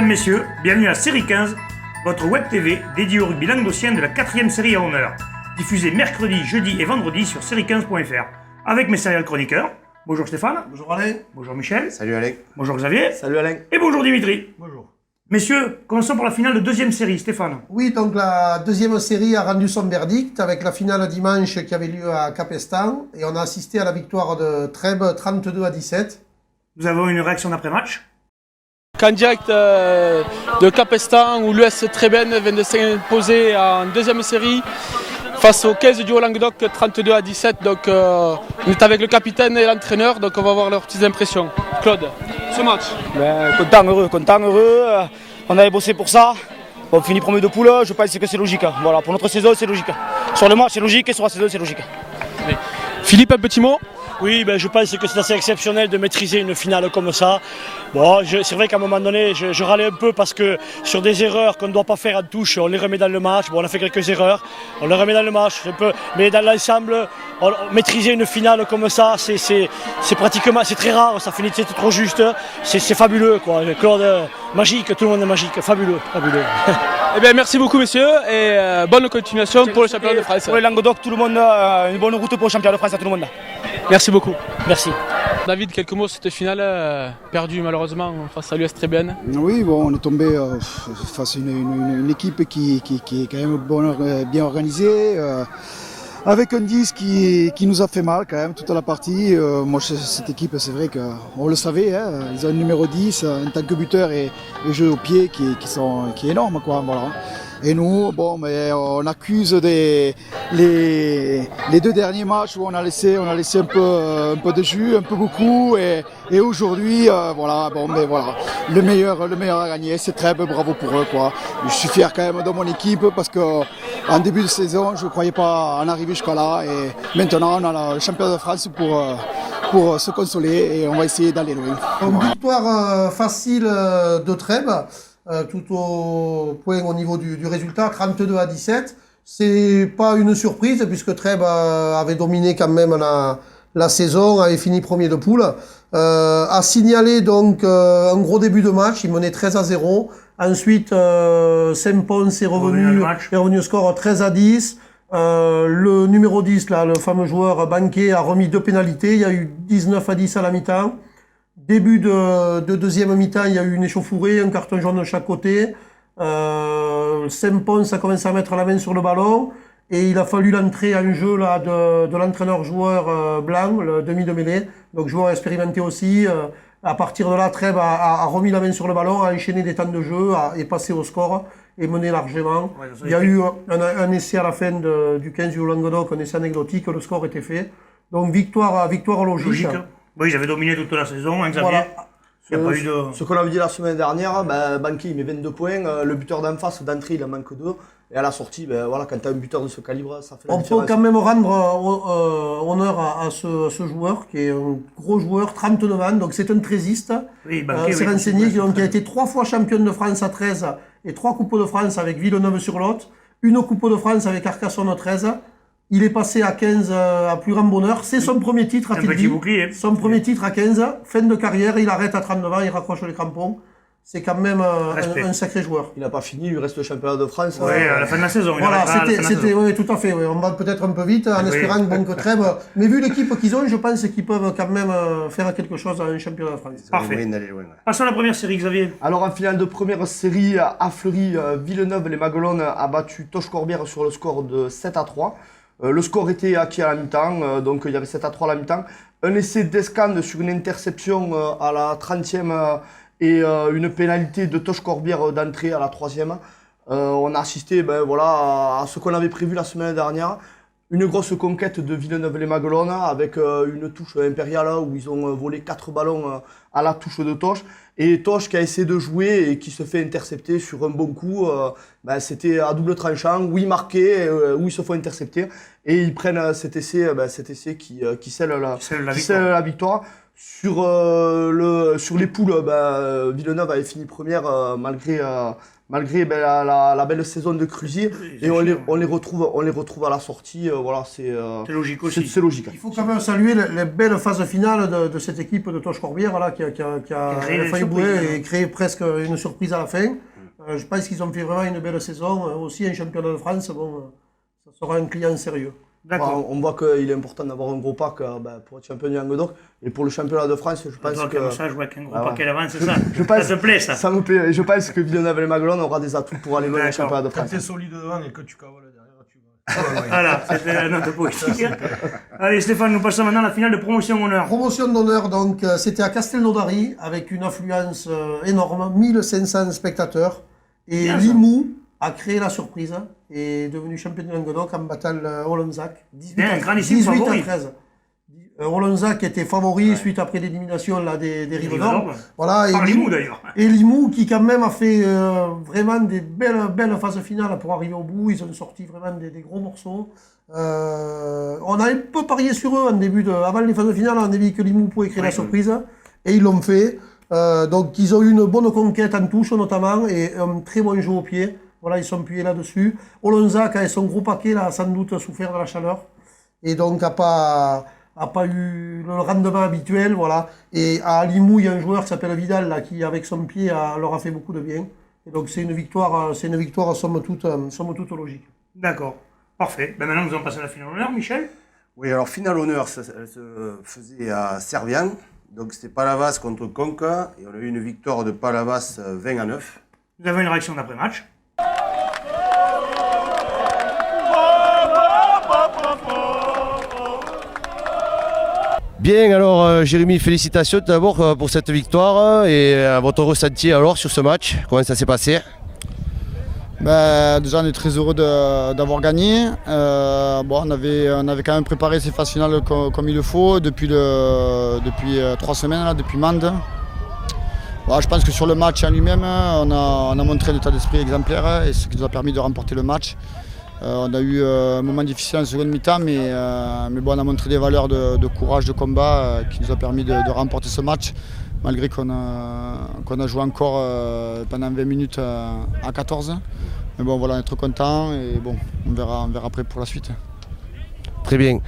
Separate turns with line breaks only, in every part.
messieurs, bienvenue à Série 15, votre web TV dédiée au rugby languedocien de la 4e série à honneur, diffusée mercredi, jeudi et vendredi sur série15.fr, avec mes serial chroniqueurs. Bonjour Stéphane.
Bonjour Alain.
Bonjour Michel.
Salut Alain.
Bonjour Xavier.
Salut Alain.
Et bonjour Dimitri.
Bonjour.
Messieurs, commençons par la finale de deuxième série. Stéphane.
Oui, donc la deuxième série a rendu son verdict avec la finale dimanche qui avait lieu à Capestan et on a assisté à la victoire de Trèbes 32-17.
Nous avons une réaction d'après-match.
En direct de Capestan où l'US Trébène vient de s'imposer en deuxième série face aux 15 du Haut-Languedoc 32-17. Donc on est avec le capitaine et l'entraîneur, donc on va voir leurs petites impressions. Claude, ce match.
Content, heureux. On avait bossé pour ça. On finit premier de poule, je pense que c'est logique. Voilà, pour notre saison, c'est logique. Sur le match, c'est logique et sur la saison, c'est logique.
Philippe, un petit mot?
Oui, je pense que c'est assez exceptionnel de maîtriser une finale comme ça. Bon, c'est vrai qu'à un moment donné, je râlais un peu parce que sur des erreurs qu'on ne doit pas faire en touche, on les remet dans le match. Bon, on a fait quelques erreurs, on les remet dans le match. Mais dans l'ensemble, maîtriser une finale comme ça, c'est pratiquement, c'est très rare, ça finit, c'est trop juste. C'est fabuleux, quoi. Claude, magique, tout le monde est magique, fabuleux.
Eh bien, merci beaucoup messieurs et bonne continuation pour le championnat de France.
Pour le Languedoc, tout le monde, une bonne route pour le championnat de France à tout le monde.
Merci beaucoup.
Merci.
David, quelques mots sur cette finale perdue malheureusement face à l'US Trébène.
Oui, bon, on est tombé face à une équipe qui est quand même bien organisée, avec un 10 qui nous a fait mal quand même toute la partie. Moi, cette équipe, c'est vrai qu'on le savait, hein, ils ont un numéro 10 en tant que buteur et jeu au pied qui est énorme, quoi, voilà. Et nous, bon, mais on accuse les deux derniers matchs où on a laissé un peu de jus, un peu beaucoup, et aujourd'hui, voilà, bon, mais voilà, le meilleur a gagné, c'est Trèbes, bravo pour eux, quoi. Je suis fier quand même de mon équipe parce que en début de saison, je ne croyais pas en arriver jusqu'à là, et maintenant on a le championnat de France pour se consoler et on va essayer d'aller loin.
Donc victoire facile de Trèbes. Tout au point au niveau du résultat, 32-17. C'est pas une surprise puisque Trèbes avait dominé quand même la saison, avait fini premier de poule. A signalé donc un gros début de match, il menait 13-0. Ensuite, Saint-Pons est revenu au score 13-10. Le numéro 10, là, le fameux joueur Banquet, a remis 2 pénalités. Il y a eu 19-10 à la mi-temps. Début de deuxième mi-temps, il y a eu une échauffourée, un carton jaune de chaque côté. Saint-Pons a commencé à mettre la main sur le ballon et il a fallu l'entrée en jeu là de l'entraîneur-joueur blanc, le demi de mêlée, donc joueur expérimenté aussi. À partir de là, Trèbes a remis la main sur le ballon, a enchaîné des temps de jeu, est passé au score et mené largement. Ouais, il y a eu un essai à la fin du 15 du Languedoc, un essai anecdotique, le score était fait. Donc victoire logique.
Oui, ils avaient dominé toute la saison, hein, Xavier.
Voilà.
Il n'y a pas eu de...
Ce qu'on avait dit la semaine dernière, Banquet il met 22 points, le buteur d'en face d'entrée il en manque 2. Et à la sortie, voilà, quand tu as un buteur de ce calibre, ça fait la différence.
On peut quand même rendre honneur à ce joueur qui est un gros joueur, 39 ans, donc c'est un trésiste. Oui, Banquet, c'est renseigné, qui a été 3 fois championne de France à 13 et 3 Coupes de France avec Villeneuve-sur-Lot, une Coupe de France avec Arcachon 13. Il est passé à 15 à plus grand bonheur. C'est son premier titre, a-t-il dit. Son premier titre à 15, fin de carrière, il arrête à 39 ans, il raccroche les crampons. C'est quand même un sacré joueur.
Il n'a pas fini, il lui reste le championnat de France.
Oui, à la fin de la saison.
Voilà, c'était oui, tout à fait. Oui. On va peut-être un peu vite en espérant que Trèbes. Mais vu l'équipe qu'ils ont, je pense qu'ils peuvent quand même faire quelque chose à un championnat de France.
Parfait. Passons à la première série, Xavier.
Alors en finale de première série, à Fleury, Villeneuve, les Maguelones a battu Toch-Corbière sur le score de 7-3. Le score était acquis à la mi-temps, donc il y avait 7-3 à la mi-temps. Un essai d'Escande sur une interception à la 30e et une pénalité de Toch-Corbière d'entrée à la 3e. On a assisté à ce qu'on avait prévu la semaine dernière. Une grosse conquête de Villeneuve-les-Maguelones avec une touche impériale où ils ont volé 4 ballons à la touche de Toch. Et Toch qui a essayé de jouer et qui se fait intercepter sur un bon coup. C'était à double tranchant, où ils marquaient, où ils se font intercepter. Et ils prennent cet essai qui scelle la victoire. Sur les poules, Villeneuve avait fini première malgré la belle saison de Cruzier. Et on les retrouve à la sortie. Voilà, c'est
logique aussi.
C'est logique.
Il faut quand même saluer les belles phases finales de cette équipe de Toche-Corbière là, qui a failli bouler et créé presque une surprise à la fin. Je pense qu'ils ont fait vraiment une belle saison. Aussi un championnat de France, bon, ça sera un client sérieux.
D'accord.
On voit qu'il est important d'avoir un gros pack pour être champion du Languedoc. Et pour le championnat de France, je pense que...
Comme ça, je vois qu'un gros paquet d'avance, c'est ça. Ça te plaît, ça.
Ça me plaît. Je pense que Villeneuve-les-Maguelone aura des atouts pour aller loin dans le championnat de France.
Quand t'es solide devant et que tu cavoles derrière, tu vas.
Voilà, c'était la note poétique. Allez, Stéphane, nous passons maintenant à la finale de promotion honneur.
Promotion d'honneur, donc, c'était à Castelnaudary, avec une affluence énorme, 1500 spectateurs. Et
Bien,
Limoux a créé la surprise et est devenu champion du Languedoc en battant Olonzac. 18 à 13. Olonzac était favori suite après l'élimination des Rives d'Or. Voilà,
Par Limoux d'ailleurs.
Et Limoux qui quand même a fait vraiment des belles phases finales pour arriver au bout. Ils ont sorti vraiment des gros morceaux. On a un peu parié sur eux avant les phases finales, on a dit que Limoux pouvait créer la surprise. Et ils l'ont fait. Donc ils ont eu une bonne conquête en touche notamment et un très bon jeu au pied. Voilà, ils sont appuyés là-dessus. Olonzac, avec son gros paquet, là, a sans doute souffert de la chaleur. Et donc a pas eu le rendement habituel. Voilà. Et à Limoux, il y a un joueur qui s'appelle Vidal, là, qui avec son pied leur a fait beaucoup de bien. Et donc c'est une victoire somme toute logique.
D'accord. Parfait. Ben maintenant, nous allons passer à la finale honneur, Michel.
Oui, alors finale honneur, elle se faisait à Servian. Donc c'était Palavas contre Conca. Et on a eu une victoire de Palavas 20-9.
Nous avons une réaction d'après-match.
Bien, alors Jérémy, félicitations d'abord pour cette victoire et votre ressenti alors sur ce match, comment ça s'est passé?
Déjà on est très heureux d'avoir gagné. On avait quand même préparé ces phases finales comme il le faut depuis 3 semaines, là, depuis Mende. Je pense que sur le match en lui-même, on a montré un état d'esprit exemplaire et ce qui nous a permis de remporter le match. On a eu un moment difficile en seconde mi-temps, mais on a montré des valeurs de courage, de combat qui nous a permis de remporter ce match, malgré qu'on a joué encore pendant 20 minutes à 14. Mais bon, voilà, on est trop content et bon, on verra après pour la suite.
Très bien.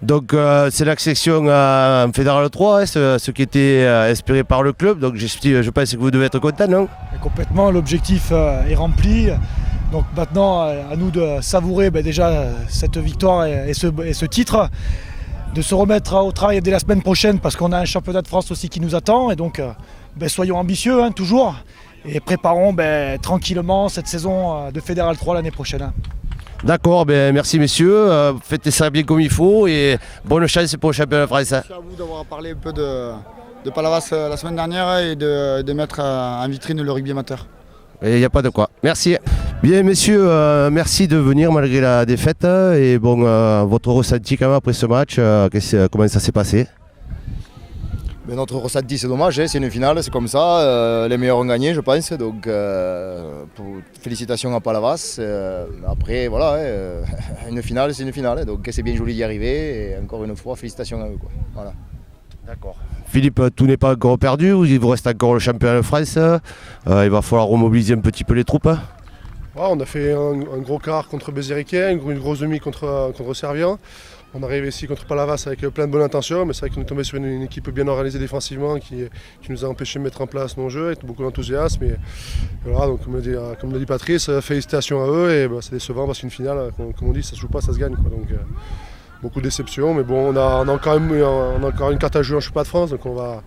Donc c'est l'accession en Fédéral 3, hein, ce qui était espéré par le club. Donc je pense que vous devez être content, non?
Et complètement, l'objectif est rempli. Donc maintenant, à nous de savourer déjà cette victoire et ce titre, de se remettre au travail dès la semaine prochaine parce qu'on a un championnat de France aussi qui nous attend. Et donc soyons ambitieux, hein, toujours, et préparons tranquillement cette saison de Fédéral 3 l'année prochaine. Hein.
D'accord, merci messieurs, faites ça bien comme il faut et bonne chance pour le championnat français.
Merci à vous d'avoir parlé un peu de Palavas la semaine dernière et de mettre en vitrine le rugby amateur.
Il n'y a pas de quoi. Merci. Bien messieurs, merci de venir malgré la défaite et bon, votre ressenti quand même après ce match, comment ça s'est passé?
Notre ressenti, c'est dommage, c'est une finale, c'est comme ça, les meilleurs ont gagné je pense, donc félicitations à Palavas. Après voilà, une finale c'est une finale, donc c'est bien joli d'y arriver et encore une fois félicitations à eux. Voilà.
D'accord. Philippe, tout n'est pas encore perdu, il vous reste encore le championnat de France, il va falloir remobiliser un petit peu les troupes.
On a fait un gros quart contre Bézériquet, une grosse demi contre Servian. On arrive ici contre Palavas avec plein de bonnes intentions, mais c'est vrai qu'on est tombé sur une équipe bien organisée défensivement qui nous a empêché de mettre en place nos jeux avec beaucoup d'enthousiasme. Et voilà, donc comme l'a dit Patrice, félicitations à eux et c'est décevant parce qu'une finale, comme on dit, ça se joue pas, ça se gagne. Donc beaucoup de déceptions, mais bon, on a encore une carte à jouer en championnat de France, donc on va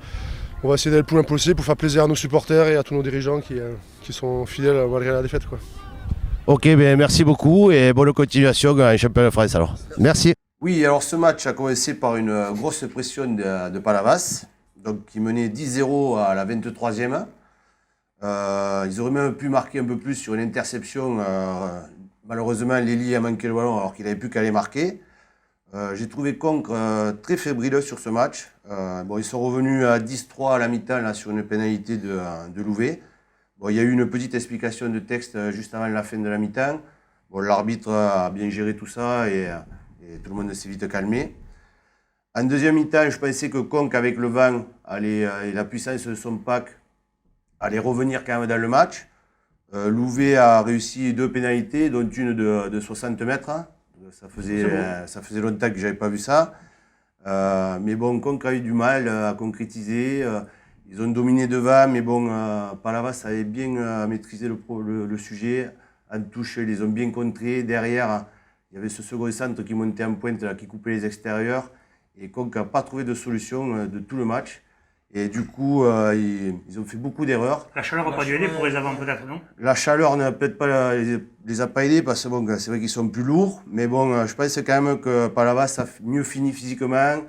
essayer d'aller le plus loin possible pour faire plaisir à nos supporters et à tous nos dirigeants qui sont fidèles malgré la défaite.
Ok, merci beaucoup et bonne continuation en championnat de France alors. Merci.
Oui, alors ce match a commencé par une grosse pression de Palavas, donc qui menait 10-0 à la 23e. Ils auraient même pu marquer un peu plus sur une interception. Malheureusement, Lélie a manqué le ballon alors qu'il n'avait plus qu'à les marquer. J'ai trouvé Conques très fébrile sur ce match. Ils sont revenus à 10-3 à la mi-temps là, sur une pénalité de Louvet. Il y a eu une petite explication de texte juste avant la fin de la mi-temps. L'arbitre a bien géré tout ça et tout le monde s'est vite calmé. En deuxième mi-temps, je pensais que Conques, avec le vent et la puissance de son pack, allait revenir quand même dans le match. Louvet a réussi 2 pénalités, dont une de 60 mètres. Ça faisait longtemps que je n'avais pas vu ça. Mais bon, Conques a eu du mal à concrétiser. Ils ont dominé devant, mais bon, Palavas avait bien maîtrisé le sujet. En touche, ils les ont bien contrés. Derrière, il y avait ce second centre qui montait en pointe, là, qui coupait les extérieurs. Et Conques n'a pas trouvé de solution de tout le match. Et du coup, ils ont fait beaucoup d'erreurs.
La chaleur n'a pas dû aider pour les avants, peut-être, non?
La chaleur n'a peut-être pas les a pas aidés parce que bon, c'est vrai qu'ils sont plus lourds. Mais bon, je pense quand même que Palavas a mieux fini physiquement.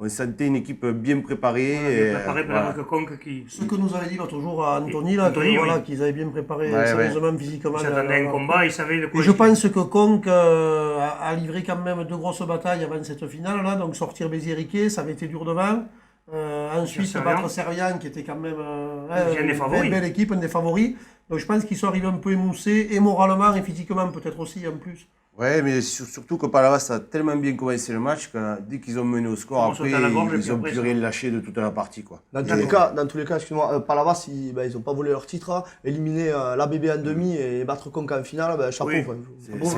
On sentait une équipe bien préparée.
Voilà. Que Conques qui...
Ce que nous avait dit l'autre jour à Anthony, là,
Anthony,
voilà, qu'ils avaient bien préparé sérieusement, physiquement.
Ils s'attendaient à un combat, ils savaient de quoi.
Et je pense que Conques a livré quand même 2 grosses batailles avant cette finale-là. Donc sortir Béziers-Riquet, ça avait été dur devant. Ensuite, battre Servian, qui était quand même une belle équipe, un des favoris. Donc je pense qu'ils sont arrivés un peu émoussés, et moralement et physiquement peut-être aussi en plus.
Ouais, mais surtout que Palavas a tellement bien commencé le match que dès qu'ils ont mené au score, après, ils ont plus rien lâché de toute la partie, quoi.
Dans tous les cas, excuse-moi, Palavas, ils n'ont pas volé leur titre, éliminer l'ABB en demi et battre Conques en finale, chapeau.
Oui.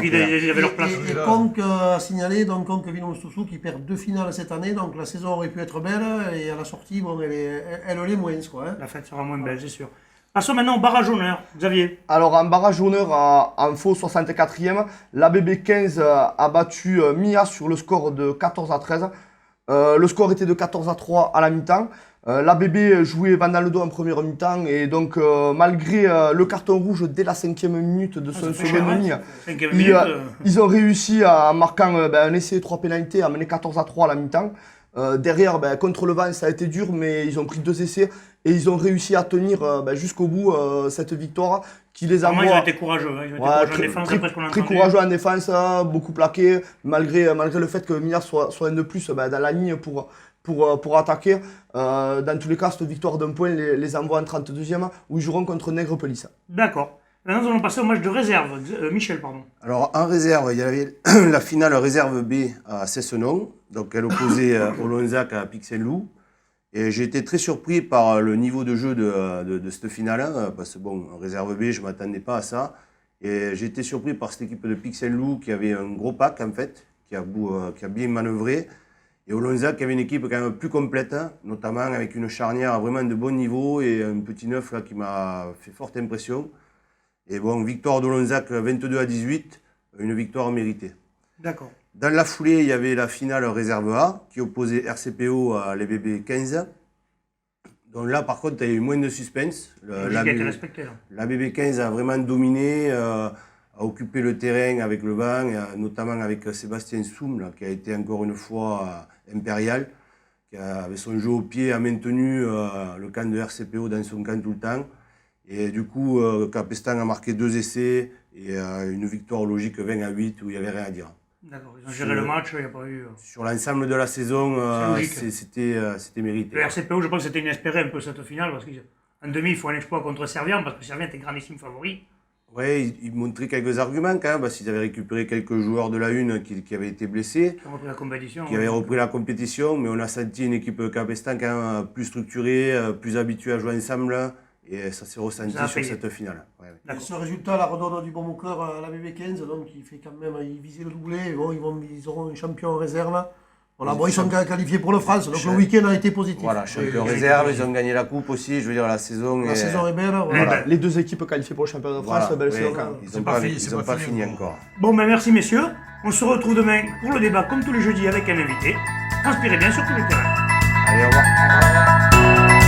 Ils avaient leur place.
Et Conques a signalé, donc Conques Vinons-Soussou qui perd 2 finales cette année, donc la saison aurait pu être belle, et à la sortie, bon, elle l'est moins, quoi. Hein.
La fête sera moins belle, c'est sûr. Passons maintenant au barrage honneur, Xavier.
Alors en barrage honneur, en faux 64e, l'ABB 15 a battu Mia sur le score de 14-13. Le score était de 14-3 à la mi-temps. L'ABB jouait Van dans le dos en première mi-temps et donc malgré le carton rouge dès la 5e minute de son second ligne, ils ont réussi en marquant un essai et 3 pénalités à mener 14-3 à la mi-temps. Derrière, contre le vent, ça a été dur, mais ils ont pris 2 essais et ils ont réussi à tenir jusqu'au bout cette victoire qui les envoie.
Ils ont été courageux, hein. Ils ont été courageux en défense, après ce qu'on a entendu.
Très courageux en défense, beaucoup plaqué, malgré le fait que Mia soit un de plus dans la ligne pour attaquer. Dans tous les cas, cette victoire d'un point les envoie en 32e où ils joueront contre Nègrepelisse.
D'accord. Maintenant, nous allons passer au match de réserve. Michel, pardon.
Alors, en réserve, il y avait la finale réserve B à Cessenon. Donc, elle opposait Olonzac à Pic-Saint-Loup. Et j'ai été très surpris par le niveau de jeu de cette finale. Parce que, bon, en réserve B, je ne m'attendais pas à ça. Et j'ai été surpris par cette équipe de Pic-Saint-Loup qui avait un gros pack, en fait, qui a bien manœuvré. Et Olonzac qui avait une équipe quand même plus complète, notamment avec une charnière vraiment de bon niveau et un petit neuf là, qui m'a fait forte impression. Et bon, victoire d'Olonzac 22-18, une victoire méritée.
D'accord.
Dans la foulée, il y avait la finale réserve A qui opposait RCPO à l'ABB 15. Donc là, par contre, il y a eu moins de suspense. L'ABB 15 a vraiment dominé, a occupé le terrain avec le vent, notamment avec Sébastien Soum, là, qui a été encore une fois impérial, qui avec son jeu au pied a maintenu le camp de RCPO dans son camp tout le temps. Et du coup, Capestan a marqué 2 essais et une victoire logique 20-8 où il n'y avait rien à dire.
D'accord, ils ont géré le match, il n'y a pas eu...
Sur l'ensemble de la saison, c'était mérité.
Le RCPO, je pense que c'était inespéré un peu cette finale, parce qu'en demi, il faut un exploit contre Servian, parce que Servian était grandissime favori.
Oui, ils montraient quelques arguments quand même, parce qu'ils avaient récupéré quelques joueurs de la une qui avaient été blessés.
Qui ont repris la compétition.
Qui avaient repris la compétition, mais on a senti une équipe Capestan quand même plus structurée, plus habituée à jouer ensemble. Et ça s'est ressenti sur cette finale.
Et ce résultat redonne du bon au cœur à la BB15, donc il fait quand même, ils visaient le doublé, bon, ils auront un champion en réserve. Voilà, bon, ils sont qualifiés pour le France, donc le week-end a été positif.
Voilà, champion en réserve, ils ont gagné la coupe aussi, je veux dire la saison
est belle.
Voilà. Les 2 équipes qualifiées pour le championnat de France, belle saison quand même.
Ils n'ont pas fini encore.
Bon, merci messieurs, on se retrouve demain pour le débat comme tous les jeudis avec un invité. Transpirez bien sur tous les terrains.
Allez, au revoir.